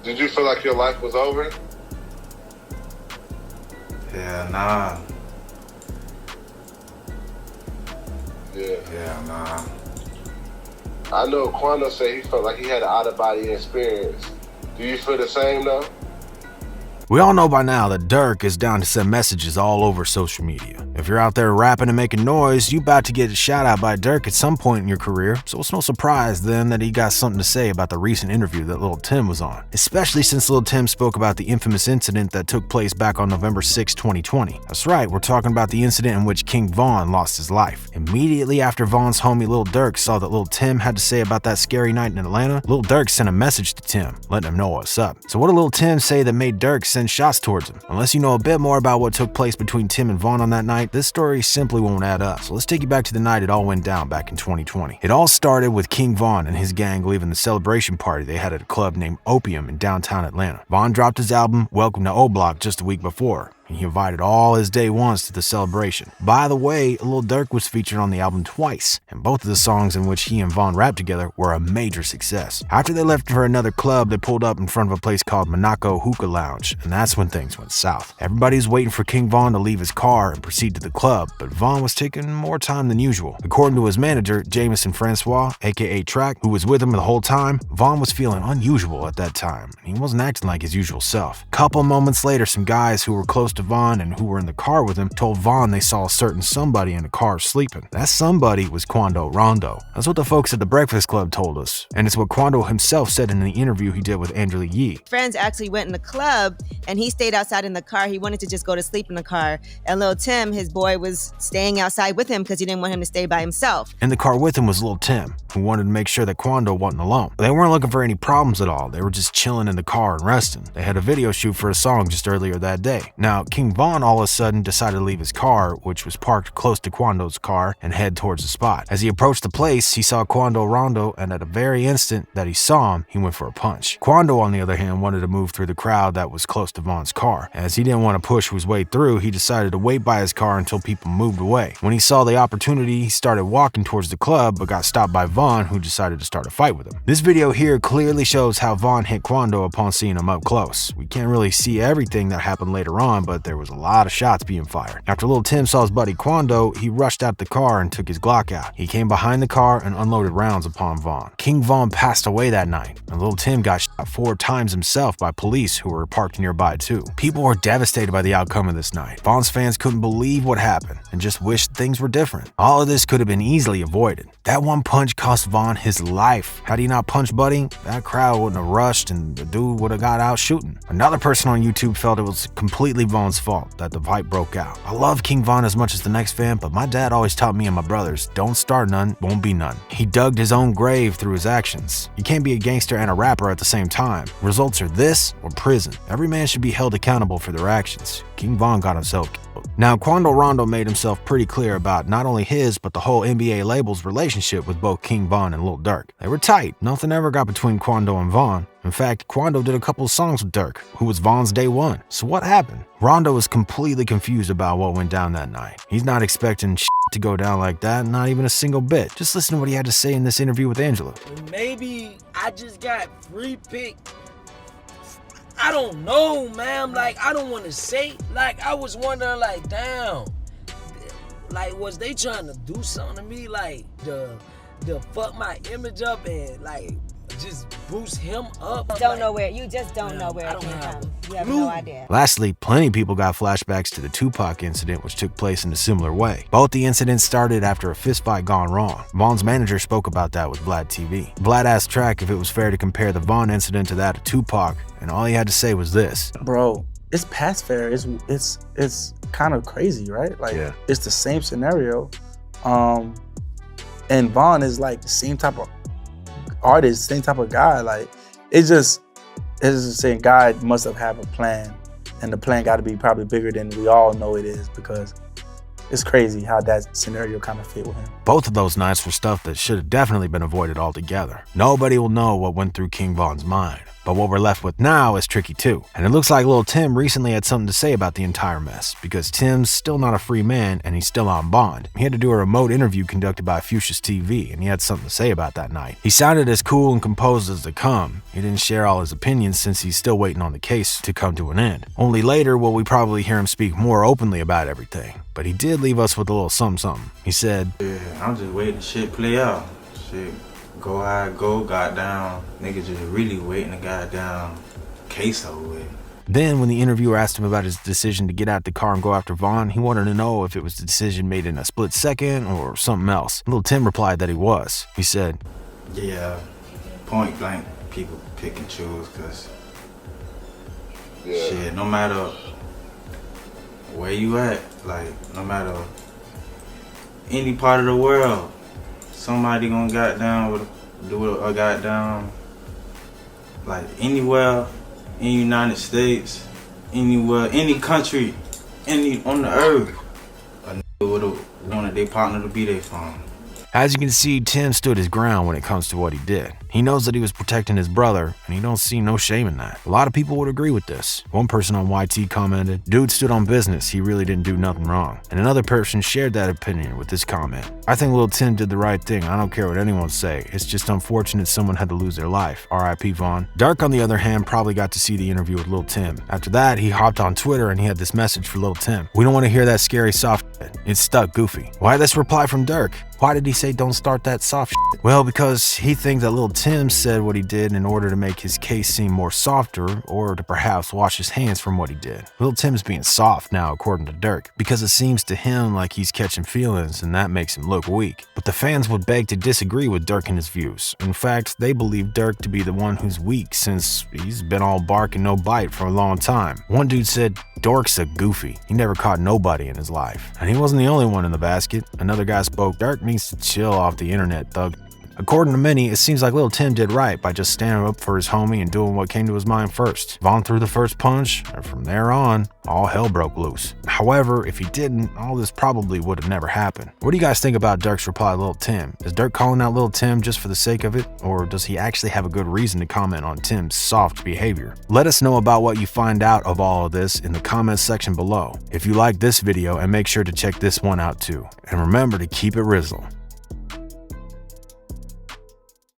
Did you feel like your life was over? Yeah, nah. Yeah, nah. I know Quando said he felt like he had an out-of-body experience. Do you feel the same though? We all know by now that Durk is down to send messages all over social media. If you're out there rapping and making noise, you about to get a shout out by Durk at some point in your career, so it's no surprise then that he got something to say about the recent interview that Lil Tim was on, especially since Lil Tim spoke about the infamous incident that took place back on November 6, 2020. That's right, we're talking about the incident in which King Von lost his life. Immediately after Von's homie Lil Durk saw that Lil Tim had to say about that scary night in Atlanta, Lil Durk sent a message to Tim, letting him know what's up. So what did Lil Tim say that made Durk send shots towards him? Unless you know a bit more about what took place between Tim and Von on that night, this story simply won't add up. So let's take you back to the night it all went down back in 2020. It all started with King Von and his gang leaving the celebration party they had at a club named Opium in downtown Atlanta. Von dropped his album Welcome to O Block just a week before, and he invited all his day ones to the celebration. By the way, Lil Durk was featured on the album twice, and both of the songs in which he and Von rapped together were a major success. After they left for another club, they pulled up in front of a place called Monaco Hookah Lounge, and that's when things went south. Everybody was waiting for King Von to leave his car and proceed to the club, but Von was taking more time than usual. According to his manager, Jameson Francois, aka Track, who was with him the whole time, Von was feeling unusual at that time, and he wasn't acting like his usual self. Couple moments later, some guys who were close to Von and who were in the car with him told Von they saw a certain somebody in the car sleeping. That somebody was Quando Rondo. That's what the folks at the Breakfast Club told us, and it's what Quando himself said in the interview he did with Angela Yee. Friends actually went in the club and he stayed outside in the car. He wanted to just go to sleep in the car, and Lil Tim, his boy, was staying outside with him because he didn't want him to stay by himself. In the car with him was Lil Tim, who wanted to make sure that Quando wasn't alone. They weren't looking for any problems at all. They were just chilling in the car and resting. They had a video shoot for a song just earlier that day. Now, King Von all of a sudden decided to leave his car, which was parked close to Quando's car, and head towards the spot. As he approached the place, he saw Quando Rondo, and at the very instant that he saw him, he went for a punch. Quando, on the other hand, wanted to move through the crowd that was close to Von's car. As he didn't want to push his way through, he decided to wait by his car until people moved away. When he saw the opportunity, he started walking towards the club, but got stopped by Von, who decided to start a fight with him. This video here clearly shows how Von hit Quando upon seeing him up close. We can't really see everything that happened later on, but there was a lot of shots being fired. After Lil Tim saw his buddy Quando, he rushed out the car and took his Glock out. He came behind the car and unloaded rounds upon Von. King Von passed away that night, and Lil Tim got shot 4 times himself by police who were parked nearby too. People were devastated by the outcome of this night. Von's fans couldn't believe what happened and just wished things were different. All of this could have been easily avoided. That one punch cost Von his life. Had he not punched Buddy, that crowd wouldn't have rushed and the dude would have got out shooting. Another person on YouTube felt it was completely Von's fault that the fight broke out. I love King Von as much as the next fan, but my dad always taught me and my brothers, don't start none, won't be none. He dug his own grave through his actions. You can't be a gangster and a rapper at the same time. Results are this or prison. Every man should be held accountable for their actions. King Von got himself killed. Now, Quando Rondo made himself pretty clear about not only his, but the whole NBA label's relationship with both King Von and Lil Durk. They were tight. Nothing ever got between Quando and Von. In fact, Quando did a couple of songs with Durk, who was Von's day one. So what happened? Rondo was completely confused about what went down that night. He's not expecting shit to go down like that, not even a single bit. Just listen to what he had to say in this interview with Angela. Maybe I just got free pick. I don't know, man. Like, I don't want to say. Like, I was wondering, like, damn. Like, was they trying to do something to me? Like, to fuck my image up and, like, just boost him up? Don't know where. You just don't know where it came from. You have no idea. Lastly, plenty of people got flashbacks to the Tupac incident, which took place in a similar way. Both the incidents started after a fistfight gone wrong. Von's manager spoke about that with Vlad TV. Vlad asked Track if it was fair to compare the Von incident to that of Tupac, and all he had to say was this. Bro, it's past fair. It's kind of crazy, right? Like, yeah. It's the same scenario. And Von is like the same type of artist, same type of guy. Like, it's just saying God must have had a plan, and the plan got to be probably bigger than we all know it is, because it's crazy how that scenario kind of fit with him. Both of those nights were stuff that should have definitely been avoided altogether. Nobody will know what went through King Von's mind. But what we're left with now is tricky too. And it looks like Lil Tim recently had something to say about the entire mess, because Tim's still not a free man and he's still on bond. He had to do a remote interview conducted by Fuchsia's TV, and he had something to say about that night. He sounded as cool and composed as they come. He didn't share all his opinions since he's still waiting on the case to come to an end. Only later will we probably hear him speak more openly about everything. But he did leave us with a little something. He said, Yeah, I'm just waiting shit play out. Shit, go how it go, goddamn. Niggas just really waiting the goddamn case over with. Then, when the interviewer asked him about his decision to get out the car and go after Vaughn, he wanted to know if it was the decision made in a split second or something else. Lil Tim replied that he was. He said, Yeah, point blank, people pick and choose, cause shit, no matter where you at, like, no matter any part of the world, somebody gonna do a goddamn, like, anywhere in the United States, anywhere, any country, on the earth, a nigga would've wanted their partner to be their phone. As you can see, Tim stood his ground when it comes to what he did. He knows that he was protecting his brother, and he don't see no shame in that. A lot of people would agree with this. One person on YT commented, "Dude stood on business, he really didn't do nothing wrong." And another person shared that opinion with this comment. "I think Lil Tim did the right thing, I don't care what anyone say. It's just unfortunate someone had to lose their life. RIP Vaughn." Durk, on the other hand, probably got to see the interview with Lil Tim. After that, he hopped on Twitter and he had this message for Lil Tim. "We don't want to hear that scary soft shit. It's stuck goofy." Why this reply from Durk? Why did he say don't start that soft shit? Well, because he thinks that Lil Tim said what he did in order to make his case seem more softer, or to perhaps wash his hands from what he did. Lil Tim's being soft now, according to Durk, because it seems to him like he's catching feelings and that makes him look weak. But the fans would beg to disagree with Durk and his views. In fact, they believe Durk to be the one who's weak since he's been all bark and no bite for a long time. One dude said, "Dork's a goofy. He never caught nobody in his life." And he wasn't the only one in the basket. Another guy spoke, "Durk needs to chill off the internet, thug." According to many, it seems like Lil Tim did right by just standing up for his homie and doing what came to his mind first. Vaughn threw the first punch, and from there on, all hell broke loose. However, if he didn't, all this probably would have never happened. What do you guys think about Durk's reply to Lil Tim? Is Durk calling out Lil Tim just for the sake of it, or does he actually have a good reason to comment on Tim's soft behavior? Let us know about what you find out of all of this in the comments section below. If you like this video, and make sure to check this one out too. And remember to keep it RIZZLE.